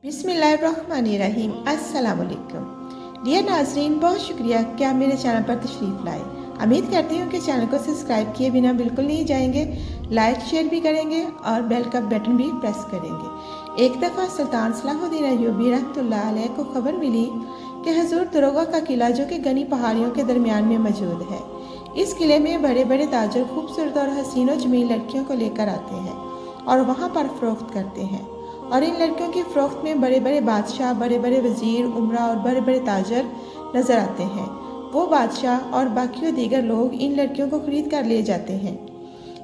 बिस्मिल्लाहिर्रहमानिर्रहीम। अस्सलाम वालेकुम। डियर नाजरीन, बहुत शुक्रिया कि आप मेरे चैनल पर तशरीफ़ लाए। उम्मीद करती हूँ कि चैनल को सब्सक्राइब किए बिना बिल्कुल नहीं जाएंगे, लाइक शेयर भी करेंगे और बेल का बटन भी प्रेस करेंगे। एक दफ़ा सुल्तान सलाहुद्दीन अय्यूबी रहमतुल्लाह अलैह को खबर मिली कि हजूर दरोगा का किला जो कि घनी पहाड़ियों के दरमियान में मौजूद है, इस किले में बड़े बड़े ताजर खूबसूरत और हसीन व जमील लड़कियों को लेकर आते हैं और वहाँ पर फ़रोख्त करते हैं। और इन लड़कियों की फ़रोख्त में बड़े बड़े बादशाह, बड़े बड़े वज़ीर, उमरा और बड़े बड़े ताजर नज़र आते हैं। वो बादशाह और बाकी दीगर लोग इन लड़कियों को ख़रीद कर ले जाते हैं।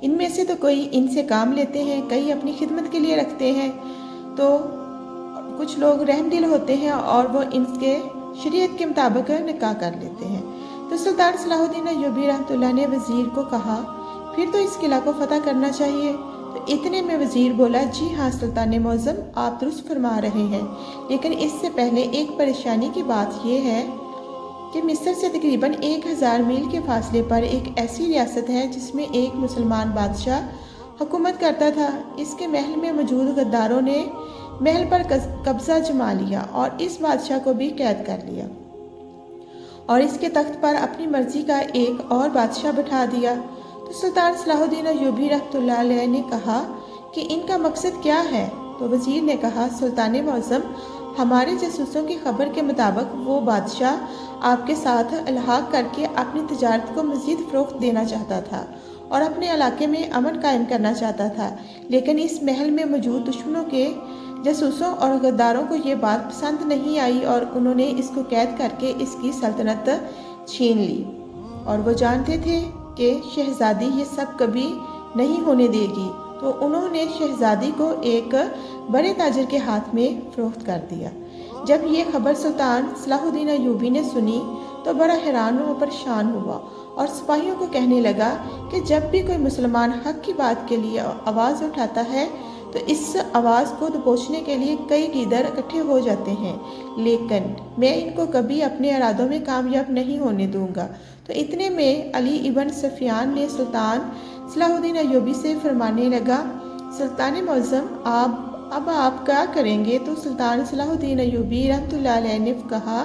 इनमें से तो कोई इनसे काम लेते हैं, कई अपनी खिदमत के लिए रखते हैं, तो कुछ लोग रहमदिल होते हैं और वो इनके शरीयत के मुताबिक निकाह कर लेते हैं। तो सुल्तान सलाहुद्दीन अय्यूबी रहमतुल्लाह ने वज़ीर को कहा, फिर तो इस किला को फ़तह करना चाहिए। तो इतने में वज़ीर बोला, जी हाँ सुल्तान मौज़म, आप दुरुस्त फरमा रहे हैं, लेकिन इससे पहले एक परेशानी की बात यह है कि मिस्र से तकरीबन 1000 मील के फासले पर एक ऐसी रियासत है जिसमें एक मुसलमान बादशाह हुकूमत करता था। इसके महल में मौजूद गद्दारों ने महल पर कब्जा जमा लिया और इस बादशाह को भी कैद कर लिया और इसके तख्त पर अपनी मर्जी का एक और बादशाह बिठा दिया। तो सुल्तान सलाहुद्दीन अय्यूबी रहमतुल्लाह अलैह ने कहा कि इनका मकसद क्या है? तो वज़ीर ने कहा, सुल्तान मौज़म, हमारे जासूसों की खबर के मुताबिक वो बादशाह आपके साथ अलहाक करके अपनी तजारत को मज़ीद फ़रोग़्त देना चाहता था और अपने इलाके में अमन कायम करना चाहता था, लेकिन इस महल में मौजूद दुश्मनों के जासूसों और गद्दारों को ये बात पसंद नहीं आई और उन्होंने इसको कैद करके इसकी सल्तनत छीन ली और वो जानते थे कि शहजादी ये सब कभी नहीं होने देगी। तो उन्होंने शहजादी को एक बड़े ताजर के हाथ में फ़रोख्त कर दिया। जब ये खबर सुल्तान सलाहुद्दीन अय्यूबी ने सुनी तो बड़ा हैरान व परेशान हुआ और सिपाहियों को कहने लगा कि जब भी कोई मुसलमान हक की बात के लिए आवाज़ उठाता है तो इस आवाज़ को दबोचने के लिए कई गीदड़ इकट्ठे हो जाते हैं, लेकिन मैं इनको कभी अपने इरादों में कामयाब नहीं होने दूंगा। तो इतने में अली इब्न सफियान ने सुल्तान सलाहुद्दीन अय्यूबी से फरमाने लगा, सुल्तान मौज़म, आप क्या करेंगे? तो सुल्तान सलाहुद्दीन अय्यूबी रहमतुल्लाह अलैह ने कहा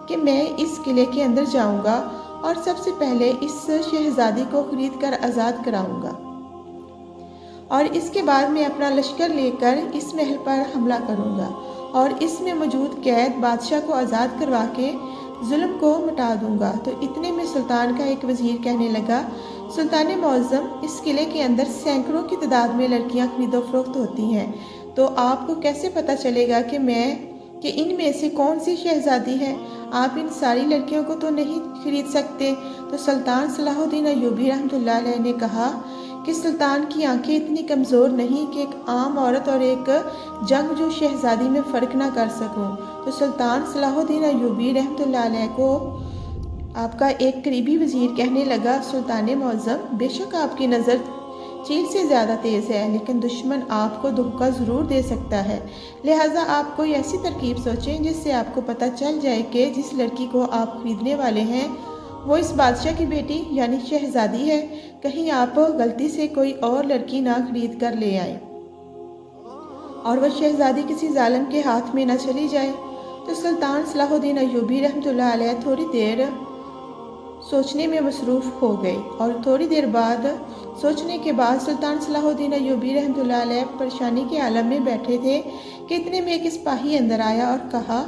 कि मैं इस किले के अंदर जाऊंगा और सबसे पहले इस शहजादी को खरीद कर आज़ाद कराऊंगा और इसके बाद मैं अपना लश्कर लेकर इस महल पर हमला करूंगा और इसमें मौजूद कैद बादशाह को आज़ाद करवा के जुल्म को मिटा दूंगा। तो इतने में सुल्तान का एक वज़ीर कहने लगा, सुल्तान मौज़म, इस किले के अंदर सैकड़ों की तादाद में लड़कियां खरीदो फरोख्त होती हैं, तो आपको कैसे पता चलेगा कि इनमें से कौन सी शहजादी है? आप इन सारी लड़कियों को तो नहीं खरीद सकते। तो सुल्तान सलाहुद्दीन अय्यूबी रहमतुल्लाह अलैह ने कहा कि सुल्तान की आंखें इतनी कमज़ोर नहीं कि एक आम औरत और एक जंगजू शहजादी में फ़र्क ना कर सकूं। तो सुल्तान सलाहुद्दीन अय्यूबी रहमतुल्लाह अलैह को आपका एक करीबी वज़ीर कहने लगा, सुल्तान मौज़म, बेशक आपकी नज़र चील से ज़्यादा तेज़ है, लेकिन दुश्मन आपको धोखा ज़रूर दे सकता है, लिहाजा आप कोई ऐसी तरकीब सोचें जिससे आपको पता चल जाए कि जिस लड़की को आप खरीदने वाले हैं वो इस बादशाह की बेटी यानी शहजादी है। कहीं आप गलती से कोई और लड़की ना खरीद कर ले आए और वह शहजादी किसी जालिम के हाथ में ना चली जाए। तो सुल्तान सलाहुद्दीन अय्यूबी रहमतुल्लाह अलैह थोड़ी देर सोचने में मसरूफ़ हो गए और थोड़ी देर बाद सोचने के बाद सुल्तान सलाहुद्दीन अय्यूबी रहमतुल्लाह अलैह परेशानी के आलम में बैठे थे कि इतने में एक सिपाही अंदर आया और कहा,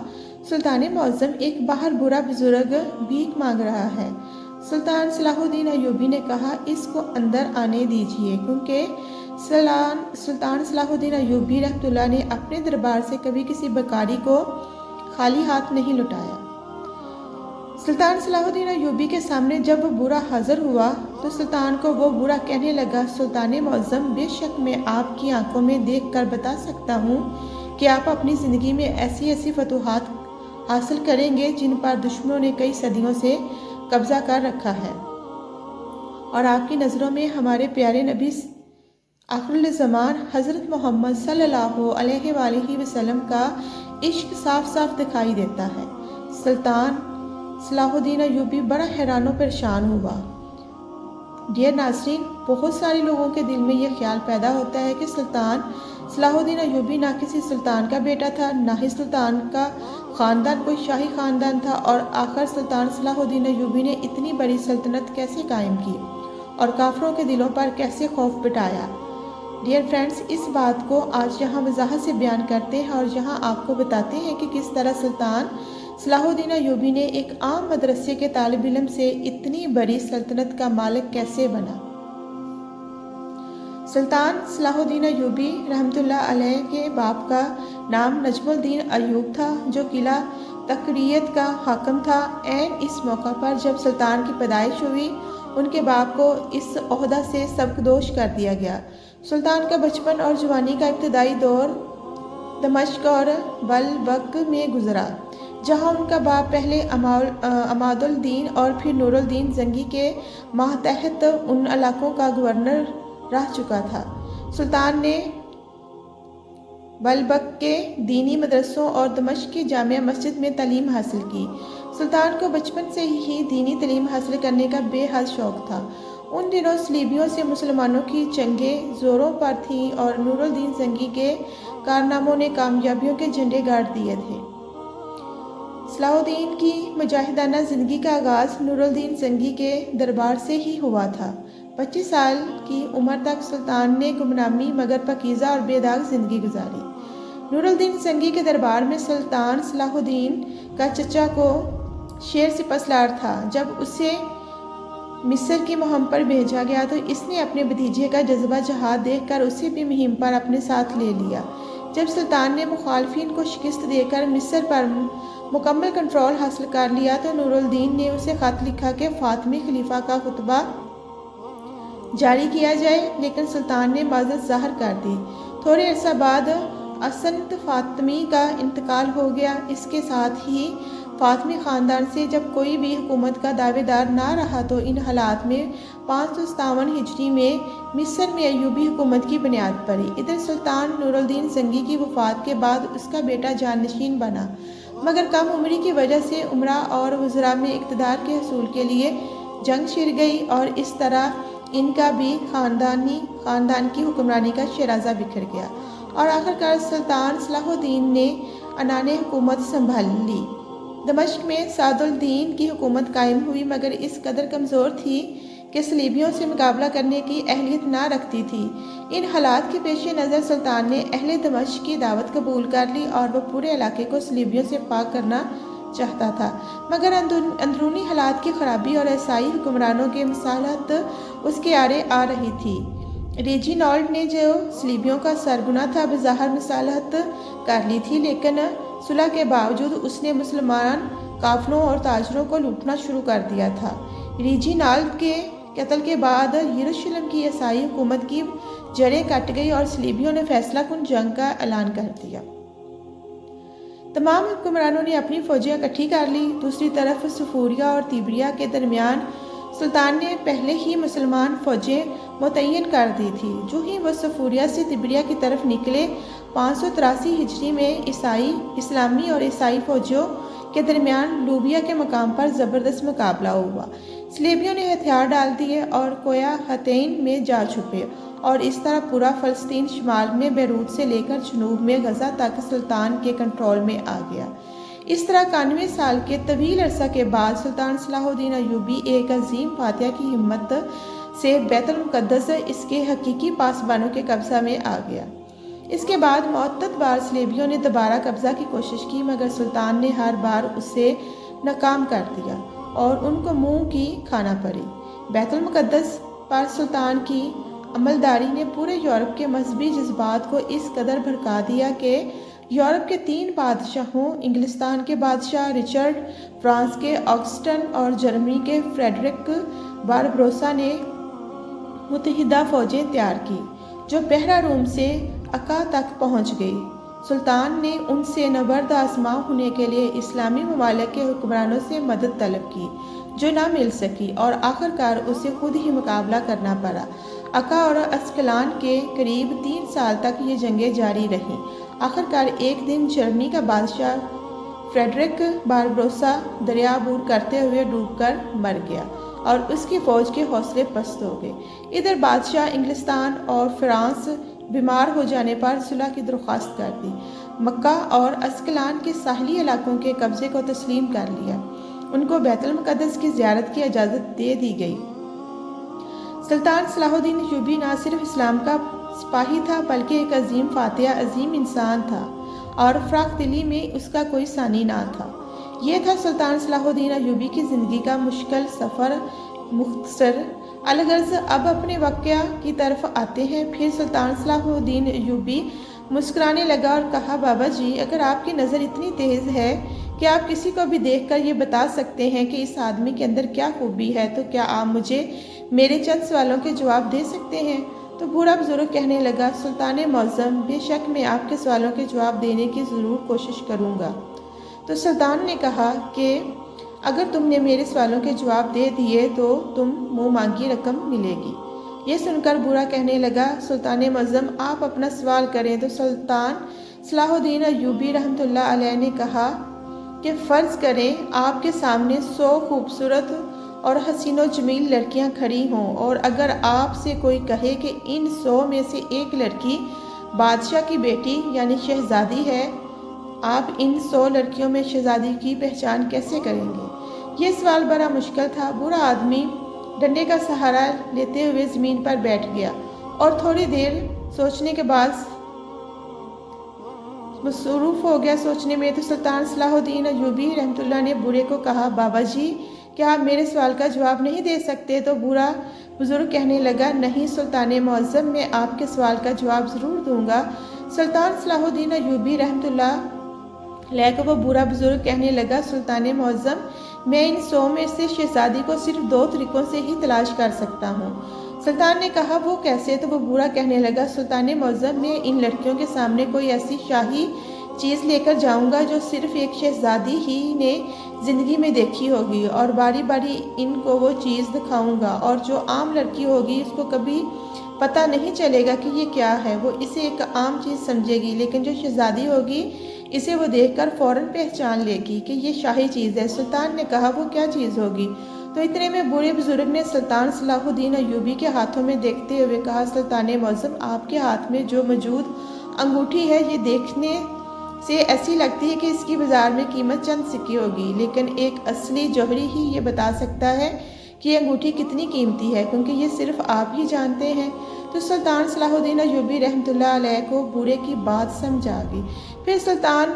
सुल्तान मौज़म, एक बाहर बुरा बुजुर्ग भीख मांग रहा है। सुल्तान सलाहुद्दीन अय्यूबी ने कहा, इसको अंदर आने दीजिए, क्योंकि सुल्तान सलाहुद्दीन अय्यूबी रहमतुल्लाह ने अपने दरबार से कभी किसी बेकारी को खाली हाथ नहीं लौटाया। सुल्तान सलाहुद्दीन अय्यूबी के सामने जब वो बुरा हाजिर हुआ तो सुल्तान को वो बुरा कहने लगा, सुल्तान मौज़म, बेशक मैं आपकी आंखों में देख कर बता सकता हूँ कि आप अपनी ज़िंदगी में ऐसी ऐसी फतूहात हासिल करेंगे जिन पर दुश्मनों ने कई सदियों से कब्जा कर रखा है और आपकी नज़रों में हमारे प्यारे नबी आखिरुल ज़मान हज़रत मोहम्मद सल्लल्लाहु अलैहि वसल्लम का इश्क साफ साफ दिखाई देता है। सुल्तान सलाहुद्दीन अय्यूबी बड़ा हैरान व परेशान हुआ। डियर नाज़रीन, बहुत सारे लोगों के दिल में ये ख्याल पैदा होता है कि सुल्तान صلاح الدین ایوبی نہ کسی سلطان کا بیٹا تھا، نہ ہی سلطان کا خاندان کوئی شاہی خاندان تھا، اور آخر سلطان صلاح الدین ایوبی نے اتنی بڑی سلطنت کیسے قائم کی اور کافروں کے دلوں پر کیسے خوف بٹھایا؟ ڈیئر فرینڈز، اس بات کو آج یہاں وضاحت سے بیان کرتے ہیں اور یہاں آپ کو بتاتے ہیں کہ کس طرح سلطان صلاح الدین ایوبی نے ایک عام مدرسے کے طالب علم سے اتنی بڑی سلطنت کا مالک کیسے بنا۔ سلطان صلاح الدین ایوبی رحمۃ اللہ علیہ کے باپ کا نام نجم الدین ایوب تھا، جو قلعہ تقریت کا حاکم تھا۔ عین اس موقع پر جب سلطان کی پیدائش ہوئی، ان کے باپ کو اس عہدہ سے سبکدوش کر دیا گیا۔ سلطان کا بچپن اور جوانی کا ابتدائی دور دمشق اور بلبک میں گزرا، جہاں ان کا باپ پہلے عماد الدین اور پھر نور الدین زنگی کے ماتحت ان علاقوں کا گورنر رہ چکا تھا۔ سلطان نے بلبک کے دینی مدرسوں اور دمشق کی جامع مسجد میں تعلیم حاصل کی۔ سلطان کو بچپن سے ہی دینی تعلیم حاصل کرنے کا بے حد شوق تھا۔ ان دنوں صلیبیوں سے مسلمانوں کی جنگیں زوروں پر تھیں اور نور الدین زنگی کے کارناموں نے کامیابیوں کے جھنڈے گاڑ دیے تھے۔ صلاح الدین کی مجاہدانہ زندگی کا آغاز نور الدین زنگی کے دربار سے ہی ہوا تھا۔ 25 سال کی عمر تک سلطان نے گمنامی مگر پاکیزہ اور بے داغ زندگی گزاری۔ نور الدین زنگی کے دربار میں سلطان صلاح الدین کا چچا کو شیر سپاسالار تھا۔ جب اسے مصر کی مہم پر بھیجا گیا تو اس نے اپنے بھتیجے کا جذبہ جہاد دیکھ کر اسے بھی مہم پر اپنے ساتھ لے لیا۔ جب سلطان نے مخالفین کو شکست دے کر مصر پر مکمل کنٹرول حاصل کر لیا تو نور الدین نے اسے خط لکھا کہ فاطمی خلیفہ کا خطبہ جاری کیا جائے، لیکن سلطان نے معذرت ظاہر کر دی۔ تھوڑے عرصہ بعد اسنت فاطمی کا انتقال ہو گیا۔ اس کے ساتھ ہی فاطمی خاندان سے جب کوئی بھی حکومت کا دعوے دار نہ رہا تو ان حالات میں 557 ہجری میں مصر میں ایوبی حکومت کی بنیاد پڑی۔ ادھر سلطان نور الدین زنگی کی وفات کے بعد اس کا بیٹا جانشین بنا، مگر کم عمری کی وجہ سے امراء اور وزراء میں اقتدار کے حصول کے لیے جنگ چھڑ گئی اور اس طرح ان کا بھی خاندان کی حکمرانی کا شیرازہ بکھر گیا اور آخرکار سلطان صلاح الدین نے عنان حکومت سنبھال لی۔ دمشق میں سعد الدین کی حکومت قائم ہوئی، مگر اس قدر کمزور تھی کہ صلیبیوں سے مقابلہ کرنے کی اہلیت نہ رکھتی تھی۔ ان حالات کے پیش نظر سلطان نے اہل دمشق کی دعوت قبول کر لی اور وہ پورے علاقے کو صلیبیوں سے پاک کرنا چاہتا تھا، مگر اندرونی حالات کی خرابی اور عیسائی حکمرانوں کے مصالحت اس کے آڑے آ رہی تھی۔ ریجینالڈ نے جو صلیبیوں کا سرغنہ تھا بظاہر مصالحت کر لی تھی، لیکن صلح کے باوجود اس نے مسلمان قافلوں اور تاجروں کو لوٹنا شروع کر دیا تھا۔ ریجینالڈ کے قتل کے بعد یروشلم کی عیسائی حکومت کی جڑیں کٹ گئی اور صلیبیوں نے فیصلہ کن جنگ کا اعلان کر دیا۔ تمام حکمرانوں نے اپنی فوجیں اکٹھی کر لی۔ دوسری طرف صفوریا اور تیبریا کے درمیان سلطان نے پہلے ہی مسلمان فوجیں متعین کر دی تھی۔ جو ہی وہ صفوریا سے تیبریا کی طرف نکلے، 583 ہجری میں اسلامی اور عیسائی فوجوں کے درمیان لوبیا کے مقام پر زبردست مقابلہ ہوا۔ صلیبیوں نے ہتھیار ڈال دیے اور کویا ہتین میں جا چھپے اور اس طرح پورا فلسطین شمال میں بیروت سے لے کر جنوب میں غزہ تک سلطان کے کنٹرول میں آ گیا۔ اس طرح 91 سال کے طویل عرصہ کے بعد سلطان صلاح الدین ایوبی ایک عظیم فاتح کی ہمت سے بیت المقدس اس کے حقیقی پاسبانوں کے قبضہ میں آ گیا۔ اس کے بعد متعدد بار صلیبیوں نے دوبارہ قبضہ کی کوشش کی، مگر سلطان نے ہر بار اسے ناکام کر دیا اور ان کو منہ کی کھانا پڑی۔ بیت المقدس پر سلطان کی عملداری نے پورے یورپ کے مذہبی جذبات کو اس قدر بھڑکا دیا کہ یورپ کے 3 بادشاہوں، انگلستان کے بادشاہ رچرڈ، فرانس کے آگسٹن اور جرمنی کے فریڈرک باربروسا نے متحدہ فوجیں تیار کی جو بحیرہ روم سے عکا تک پہنچ گئی۔ سلطان نے ان سے نبرد آزما ہونے کے لیے اسلامی ممالک کے حکمرانوں سے مدد طلب کی، جو نہ مل سکی اور آخرکار اسے خود ہی مقابلہ کرنا پڑا۔ عکا اور اسکلان کے قریب 3 سال تک یہ جنگیں جاری رہیں۔ آخرکار ایک دن جرمنی کا بادشاہ فریڈرک باربروسا دریا عبور کرتے ہوئے ڈوب کر مر گیا اور اس کی فوج کے حوصلے پست ہو گئے۔ ادھر بادشاہ انگلستان اور فرانس बीमार हो जाने पर सुलह की दरख्वास्त कर दी। मक्का और अस्कलान के साहली इलाकों के कब्जे को तस्लीम कर लिया। उनको बैतुल मुक़द्दस की ज़ियारत की इजाज़त दे दी गई। सुल्तान सलाहुद्दीन अय्यूबी न सिर्फ इस्लाम का सिपाही था बल्कि एक अजीम फातिहा, अजीम इंसान था और फ़राख दिली में उसका कोई सानी ना था। ये था सुल्तान सलाहुद्दीन अय्यूबी की ज़िंदगी का मुश्किल सफ़र मुख्तसर। अलगर्ज़ अब अपने वाक़या की तरफ आते हैं। फिर सुल्तान सलाहुद्दीन अय्यूबी मुस्कुराने लगा और कहा, बाबा जी, अगर आपकी नज़र इतनी तेज़ है कि आप किसी को भी देखकर ये बता सकते हैं कि इस आदमी के अंदर क्या खूबी है, तो क्या आप मुझे मेरे चंद सवालों के जवाब दे सकते हैं? तो बूढ़ा बुजुर्ग कहने लगा, सुल्तान मौज़म, बेशक मैं आपके सवालों के जवाब देने की ज़रूर कोशिश करूँगा। तो सुल्तान ने कहा कि अगर तुमने मेरे सवालों के जवाब दे दिए तो तुम मुँह मांगी रकम मिलेगी। ये सुनकर बूढ़ा कहने लगा, सुल्तान मौज़म, आप अपना सवाल करें। तो सुल्तान सलाहुद्दीन अय्यूबी रहमतुल्लाह अलैह ने कहा कि फ़र्ज़ करें आपके सामने 100 खूबसूरत और हसीनो जमील लड़कियां खड़ी हों और अगर आपसे कोई कहे कि इन 100 में से एक लड़की बादशाह की बेटी यानी शहजादी है, आप इन 100 लड़कियों में शहजादी की पहचान कैसे करेंगे? ये सवाल बड़ा मुश्किल था। बूढ़ा आदमी डंडे का सहारा लेते हुए ज़मीन पर बैठ गया और थोड़ी देर सोचने के बाद मसरूफ़ हो गया सोचने में। तो सुल्तान सलाहुद्दीन अय्यूबी रहमतुल्लाह ने बूढ़े को कहा, बाबा जी, क्या आप मेरे सवाल का जवाब नहीं दे सकते? तो बूढ़ा बुजुर्ग कहने लगा, नहीं सुल्तान मौज़म, मैं आपके सवाल का जवाब ज़रूर दूंगा। सुल्तान सलाहुद्दीन अय्यूबी रहमतुल्लाह अलैह को वो बूढ़ा बुजुर्ग कहने लगा, सुल्तान मौज़म, मैं इन 100 में से शहजादी को सिर्फ 2 तरीक़ों से ही तलाश कर सकता हूँ। सुल्तान ने कहा, वो कैसे? तो वो बूढ़ा कहने लगा, सुल्तान मौज़म, मैं इन लड़कियों के सामने कोई ऐसी शाही चीज़ लेकर जाऊंगा जो सिर्फ एक शहजादी ही ने ज़िंदगी में देखी होगी और बारी बारी इनको वो चीज़ दिखाऊंगा और जो आम लड़की होगी उसको कभी पता नहीं चलेगा कि ये क्या है। वो इसे एक आम चीज़ समझेगी, लेकिन जो शहजादी होगी इसे वो देखकर फ़ौरन पहचान लेगी कि ये शाही चीज़ है। सुल्तान ने कहा, वो क्या चीज़ होगी? तो इतने में बूढ़े बुजुर्ग ने सुल्तान सलाहुद्दीन अय्यूबी के हाथों में देखते हुए कहा, सुल्तान मौज़म, आपके हाथ में जो मौजूद अंगूठी है ये देखने से ऐसी लगती है कि इसकी बाज़ार में कीमत चंद सिक्के होगी, लेकिन एक असली जौहरी ही ये बता सकता है कि ये अंगूठी कितनी कीमती है, क्योंकि ये सिर्फ आप ही जानते हैं। तो सुल्तान सलाहुद्दीन अय्यूबी रहमतुल्लाह अलैह को बूढ़े की बात समझ आ गई। फिर सुल्तान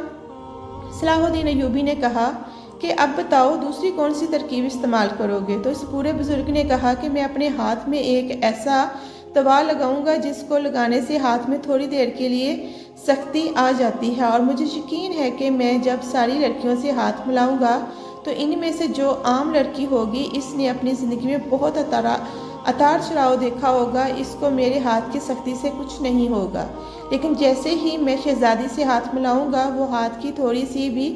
सलाहुद्दीन अय्यूबी ने कहा कि अब बताओ दूसरी कौन सी तरकीब इस्तेमाल करोगे? तो इस बूढ़े बुजुर्ग ने कहा कि मैं अपने हाथ में एक ऐसा तवा लगाऊंगा जिसको लगाने से हाथ में थोड़ी देर के लिए सख्ती आ जाती है और मुझे यकीन है कि मैं जब सारी लड़कियों से हाथ मिलाऊंगा तो इनमें से जो आम लड़की होगी इसने अपनी ज़िंदगी में बहुत अतार चढ़ाव देखा होगा, इसको मेरे हाथ की सख्ती से कुछ नहीं होगा। लेकिन जैसे ही मैं शहजादी से हाथ मिलाऊंगा वो हाथ की थोड़ी सी भी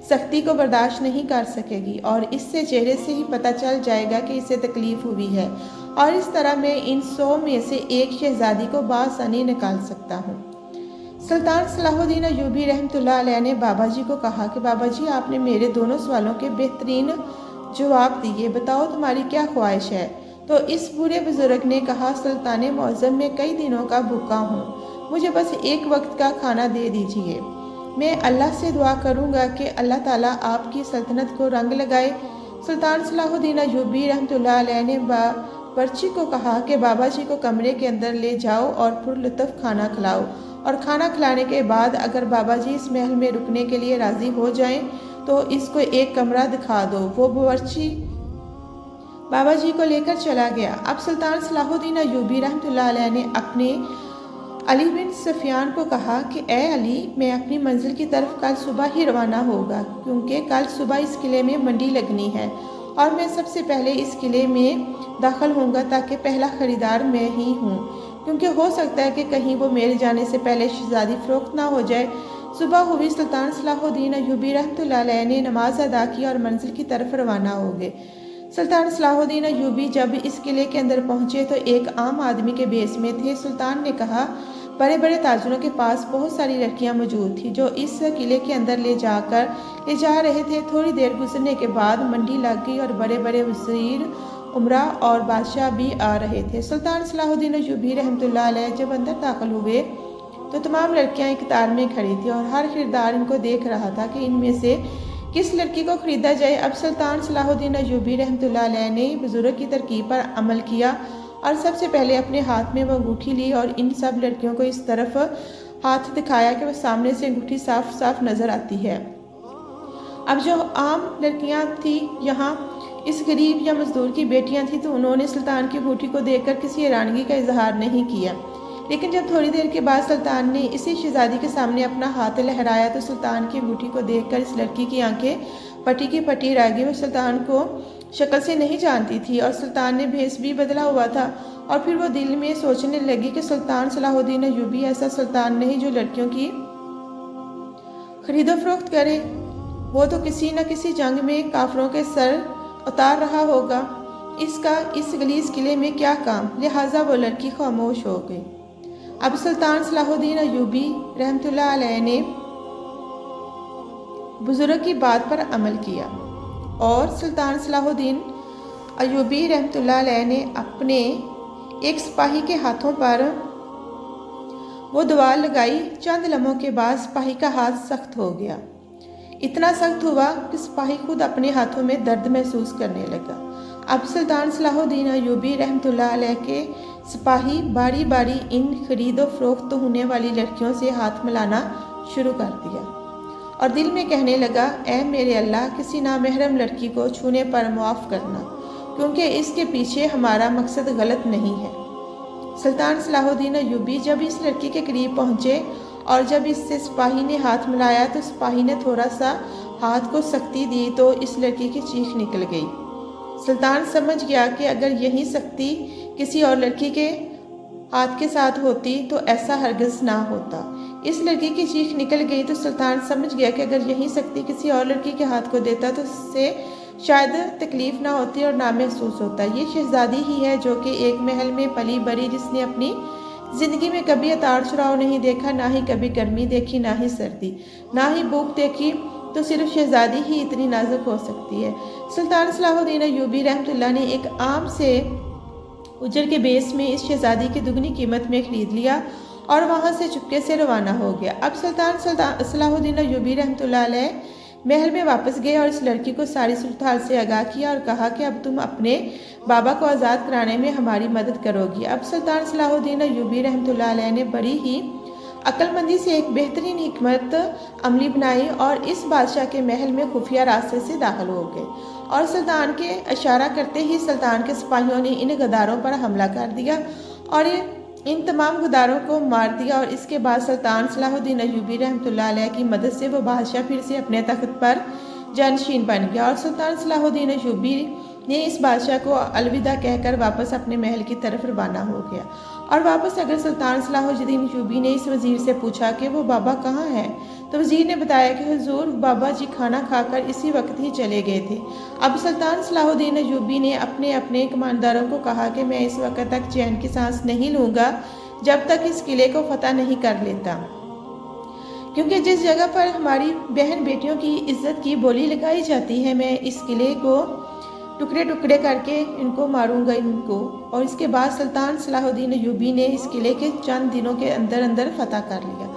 सख्ती को बर्दाश्त नहीं कर सकेगी और इससे चेहरे से ही पता चल जाएगा कि इसे तकलीफ़ हुई है और इस तरह मैं इन 100 में से एक शहजादी को बासानी निकाल सकता हूँ। सुल्तान सलाहुद्दीन अय्यूबी रहमतुल्लाह अलैह ने बाबा जी को कहा कि बाबा जी, आपने मेरे दोनों सवालों के बेहतरीन जवाब दिए, बताओ तुम्हारी क्या ख्वाहिश है? तो इस बूढ़े बुजुर्ग ने कहा, सुल्तान मौज़म, मैं कई दिनों का भूखा हूँ, मुझे बस एक वक्त का खाना दे दीजिए। मैं अल्लाह से दुआ करूँगा कि अल्लाह ताला आपकी सल्तनत को रंग लगाए। सुल्तान सलाहुद्दीन अय्यूबी रहमतुल्लाह अलैह ने बावर्ची को कहा कि बाबा जी को कमरे के अंदर ले जाओ और पुरलुत्फ़ खाना खिलाओ और खाना खिलाने के बाद अगर बाबा जी इस महल में रुकने के लिए राज़ी हो जाएं तो इसको एक कमरा दिखा दो। वो बावर्ची बाबा जी को लेकर चला गया। अब सुल्तान सलाहुद्दीन अय्यूबी रहमतुल्लाह अलैह ने अपने अली बिन सफियान को कहा कि ए अली, मैं अपनी मंजिल की तरफ कल सुबह ही रवाना होगा, क्योंकि कल सुबह इस किले में मंडी लगनी है और मैं सबसे पहले इस किले में दाखिल होऊंगा ताकि पहला ख़रीदार मैं ही हूँ, क्योंकि हो सकता है कि कहीं वो मेरे जाने से पहले शहजादी फ़रोख्त ना हो जाए। सुबह हुई। सुल्तान सलाहुद्दीन अय्यूबी रहमतुल्लाह अलैह ने नमाज अदा की और मंजिल की तरफ रवाना हो गए। सुल्तान सलाहुद्दीन अय्यूबी जब इस किले के अंदर पहुंचे तो एक आम आदमी के भेष में थे। सुल्तान ने कहा, बड़े बड़े ताजरों के पास बहुत सारी लड़कियां मौजूद थी जो इस किले के अंदर ले जा रहे थे। थोड़ी देर गुजरने के बाद मंडी लग गई और बड़े बड़े वज़ीर उमरा और बादशाह भी आ रहे थे। सुल्तान सलाहुद्दीन अय्यूबी रहमतुल्लाह अलैह जब अंदर दाखिल हुए तो तमाम लड़कियां एक कतार में खड़ी थी और हर खरीदार इनको देख रहा था कि इनमें से किस लड़की को ख़रीदा जाए। अब सुल्तान सलाहुद्दीन अय्यूबी रहमतुल्लाह अलैह ने बुज़ुर्ग की तरकीब पर अमल किया और सबसे पहले अपने हाथ में वो अंगूठी ली और इन सब लड़कियों को इस तरफ हाथ दिखाया कि वह सामने से अंगूठी साफ साफ नज़र आती है। अब जो आम लड़कियां थी यहाँ इस गरीब या मजदूर की बेटियां थी तो उन्होंने सुल्तान की अंगूठी को देखकर किसी हैरानगी का इजहार नहीं किया, लेकिन जब थोड़ी देर के बाद सुल्तान ने इसी शहजादी के सामने अपना हाथ लहराया तो सुल्तान की अंगूठी को देखकर इस लड़की की आंखें पटी की पटी रह गई। वह सुल्तान को शक्ल से नहीं जानती थी और सुल्तान ने भेष भी बदला हुआ था और फिर वो दिल में सोचने लगी कि सुल्तान सलाहुद्दीन अय्यूबी ऐसा सुल्तान नहीं जो लड़कियों की खरीदो फरोख्त करे। वो तो किसी न किसी जंग में काफरों के सर उतार रहा होगा, इसका इस गलीज किले में क्या काम। लिहाजा वो लड़की खामोश हो गई। अब सुल्तान सलाहुद्दीन अय्यूबी रहमतुल्लाह अलैह ने बुजुर्ग की बात पर अमल किया और सुल्तान सलाहुद्दीन अय्यूबी रहमतुल्लाह अलैह ने अपने एक सिपाही के हाथों पर वो दुआ लगाई। चंद लम्हों के बाद सिपाही का हाथ सख्त हो गया, इतना सख्त हुआ कि सिपाही खुद अपने हाथों में दर्द महसूस करने लगा। अब सुल्तान सलाहुद्दीन अय्यूबी रहमतुल्लाह अलैह के सिपाही बारी बारी इन खरीदो फरोख्त होने वाली लड़कियों से हाथ मिलाना शुरू कर दिया और दिल में कहने लगा, ऐ मेरे अल्लाह, किसी नामहरम लड़की को छूने पर मुआफ़ करना, क्योंकि इसके पीछे हमारा मकसद गलत नहीं है। सुल्तान सलाहुद्दीन अय्यूबी जब इस लड़की के करीब पहुँचे और जब इससे सिपाही ने हाथ मिलाया तो सिपाही ने थोड़ा सा हाथ को सख्ती दी तो इस लड़की की चीख निकल गई। सुल्तान समझ गया कि अगर यही सख्ती किसी और लड़की के हाथ के साथ होती तो ऐसा हरगिज़ ना होता। इस लड़की की चीख निकल गई तो सुल्तान समझ गया कि अगर यही सख्ती किसी और लड़की के हाथ को देता तो उससे शायद तकलीफ़ ना होती और ना महसूस होता। ये शहजादी ही है जो कि एक महल में पली बड़ी, जिसने अपनी ज़िंदगी में कभी उतार चढ़ाव नहीं देखा, ना ही कभी गर्मी देखी, ना ही सर्दी, ना ही भूख देखी, तो सिर्फ शहजादी ही इतनी नाजुक हो सकती है। सुल्तान सलाहुद्दीन अय्यूबी रहमतुल्लाह ने एक आम से उजर के बेस में इस शहजादी की दुगनी कीमत में ख़रीद लिया और वहाँ से चुपके से रवाना हो गया। अब सुल्तान सलाहुद्दीन अय्यूबी रहमतुल्लाह अलैह महल में वापस गए और इस लड़की को सारी सूरत हाल से आगाह किया और कहा कि अब तुम अपने बाबा को आज़ाद कराने में हमारी मदद करोगी। अब सुल्तान सलाहुद्दीन अय्यूबी रहमतुल्लाह अलैह ने बड़ी ही अक्लमंदी से एक बेहतरीन हिकमत अमली बनाई और इस बादशाह के महल में खुफिया रास्ते से दाखिल हो गए और सुल्तान के इशारा करते ही सुल्तान के सिपाहियों ने इन गद्दारों पर हमला कर दिया और इन तमाम गद्दारों को मार दिया। और इसके बाद सुल्तान सलाहुद्दीन अय्यूबी रहमतुल्लाह अलैह की मदद से वो बादशाह फिर से अपने तख्त पर जानशीन बन गया और सुल्तान सलाहुद्दीन अय्यूबी ने इस बादशाह को अलविदा कहकर वापस अपने महल की तरफ रवाना हो गया। और वापस अगर सुल्तान सलाहुद्दीन अय्यूबी ने इस वज़ीर से पूछा कि वो बाबा कहाँ हैं, तो वज़ीर ने बताया कि हुजूर बाबा जी खाना खाकर इसी वक्त ही चले गए थे। अब सुल्तान सलाहुद्दीन अय्यूबी ने अपने अपने कमांडरों को कहा कि मैं इस वक्त तक चैन की सांस नहीं लूँगा जब तक इस किले को फतह नहीं कर लेता, क्योंकि जिस जगह पर हमारी बहन बेटियों की इज्जत की बोली लगाई जाती है, मैं इस किले को टुकड़े टुकड़े करके इनको मारूंगा इनको। और इसके बाद सुल्तान सलाहुद्दीन अय्यूबी ने इस किले के चंद दिनों के अंदर अंदर फतह कर लिया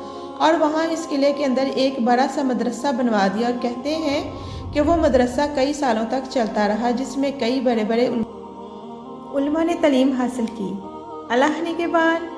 और वहाँ इस किले के अंदर एक बड़ा सा मदरसा बनवा दिया और कहते हैं कि वो मदरसा कई सालों तक चलता रहा, जिसमें कई बड़े बड़े उलमा ने तालीम हासिल की। अल्लाह ने के बाद